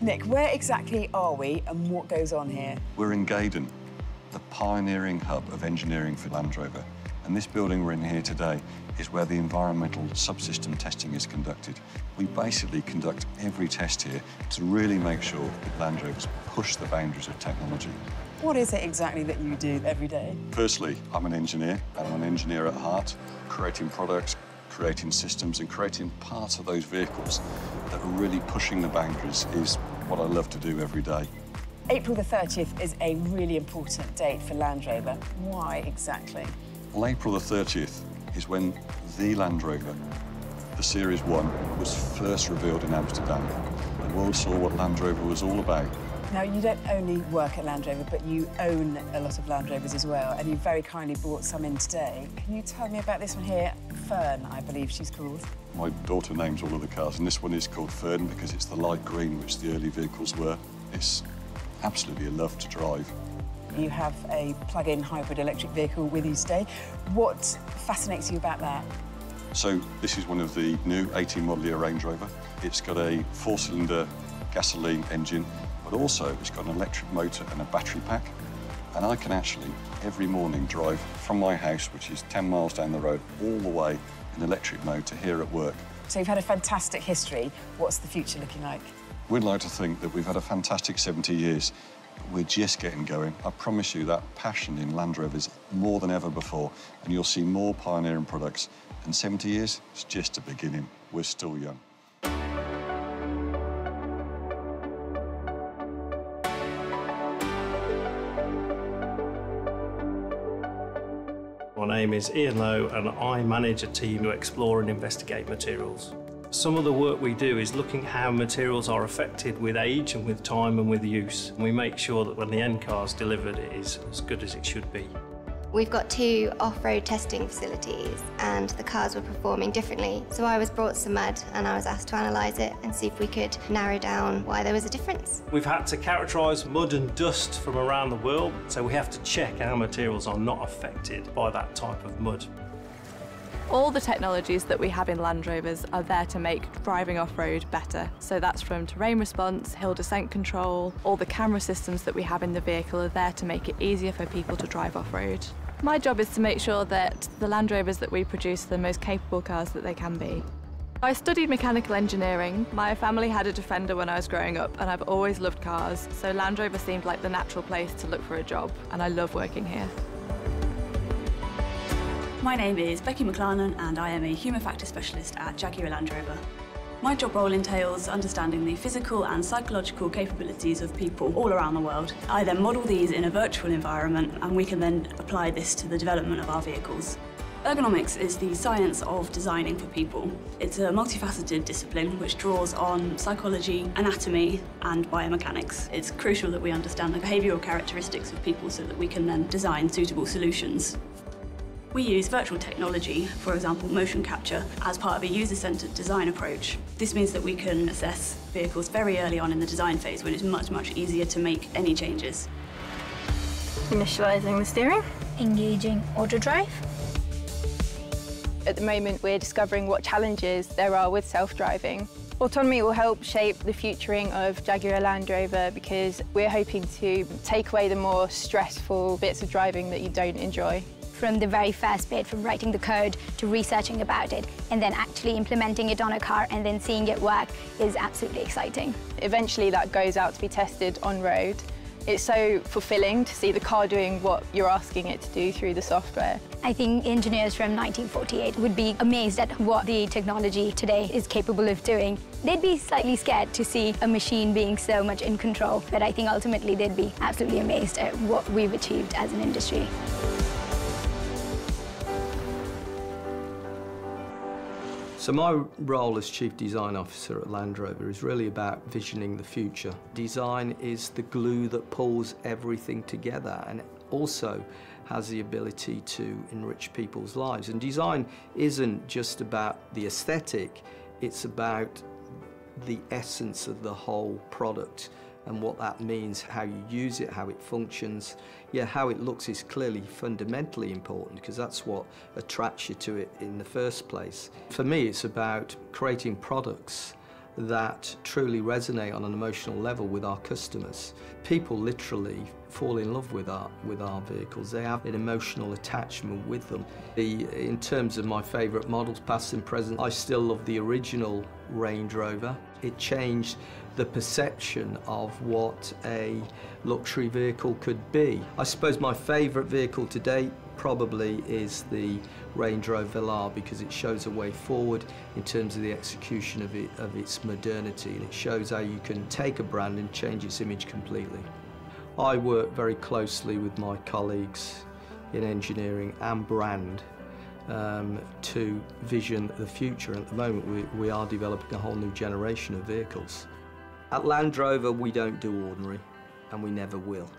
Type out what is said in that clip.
Nick, where exactly are we and what goes on here? We're in Gaydon, the pioneering hub of engineering for Land Rover. And this building we're in here today is where the environmental subsystem testing is conducted. We basically conduct every test here to really make sure that Land Rovers push the boundaries of technology. What is it exactly that you do every day? Firstly, I'm an engineer, and I'm an engineer at heart, creating products, creating systems, and creating parts of those vehicles that are really pushing the boundaries is what I love to do every day. April the 30th is a really important date for Land Rover. Why exactly? Well, April the 30th is when the Land Rover, the Series 1, was first revealed in Amsterdam. The world saw what Land Rover was all about. Now, you don't only work at Land Rover, but you own a lot of Land Rovers as well, and you very kindly brought some in today. Can you tell me about this one here? Fern, I believe she's called. My daughter names all of the cars, and this one is called Fern because it's the light green, which the early vehicles were. It's absolutely a love to drive. You have a plug-in hybrid electric vehicle with you today. What fascinates you about that? So this is one of the new 18 model year Range Rover. It's got a 4-cylinder gasoline engine, but also it's got an electric motor and a battery pack. And I can actually, every morning, drive from my house, which is 10 miles down the road, all the way in electric mode to here at work. So you've had a fantastic history. What's the future looking like? We'd like to think that we've had a fantastic 70 years. But we're just getting going. I promise you that passion in Land Rover is more than ever before, and you'll see more pioneering products. And 70 years, it's just a beginning. We're still young. My name is Ian Lowe, and I manage a team to explore and investigate materials. Some of the work we do is looking at how materials are affected with age and with time and with use. And we make sure that when the end car is delivered, it is as good as it should be. We've got 2 off-road testing facilities and the cars were performing differently. So I was brought some mud and I was asked to analyse it and see if we could narrow down why there was a difference. We've had to characterise mud and dust from around the world, so we have to check our materials are not affected by that type of mud. All the technologies that we have in Land Rovers are there to make driving off-road better. So that's from terrain response, hill descent control, all the camera systems that we have in the vehicle are there to make it easier for people to drive off-road. My job is to make sure that the Land Rovers that we produce are the most capable cars that they can be. I studied mechanical engineering. My family had a Defender when I was growing up and I've always loved cars, so Land Rover seemed like the natural place to look for a job, and I love working here. My name is Becky Mcclellan and I am a human factor specialist at Jaguar Land Rover. My job role entails understanding the physical and psychological capabilities of people all around the world. I then model these in a virtual environment and we can then apply this to the development of our vehicles. Ergonomics is the science of designing for people. It's a multifaceted discipline which draws on psychology, anatomy and biomechanics. It's crucial that we understand the behavioural characteristics of people so that we can then design suitable solutions. We use virtual technology, for example motion capture, as part of a user-centred design approach. This means that we can assess vehicles very early on in the design phase when it's much easier to make any changes. Initialising the steering. Engaging auto drive. At the moment we're discovering what challenges there are with self-driving. Autonomy will help shape the futuring of Jaguar Land Rover because we're hoping to take away the more stressful bits of driving that you don't enjoy. From the very first bit, from writing the code to researching about it and then actually implementing it on a car and then seeing it work is absolutely exciting. Eventually that goes out to be tested on road. It's so fulfilling to see the car doing what you're asking it to do through the software. I think engineers from 1948 would be amazed at what the technology today is capable of doing. They'd be slightly scared to see a machine being so much in control, but I think ultimately they'd be absolutely amazed at what we've achieved as an industry. So my role as Chief Design Officer at Land Rover is really about visioning the future. Design is the glue that pulls everything together and it also has the ability to enrich people's lives. And design isn't just about the aesthetic, it's about the essence of the whole product and what that means, how you use it, how it functions. Yeah, how it looks is clearly fundamentally important because that's what attracts you to it in the first place. For me, it's about creating products that truly resonate on an emotional level with our customers. People literally fall in love with our vehicles. They have an emotional attachment with them. In terms of my favourite models, past and present, I still love the original Range Rover. It changed the perception of what a luxury vehicle could be. I suppose my favourite vehicle to date probably is the Range Rover Velar, because it shows a way forward in terms of the execution of its modernity, and it shows how you can take a brand and change its image completely. I work very closely with my colleagues in engineering and brand to vision the future. At the moment we are developing a whole new generation of vehicles. At Land Rover we don't do ordinary, and we never will.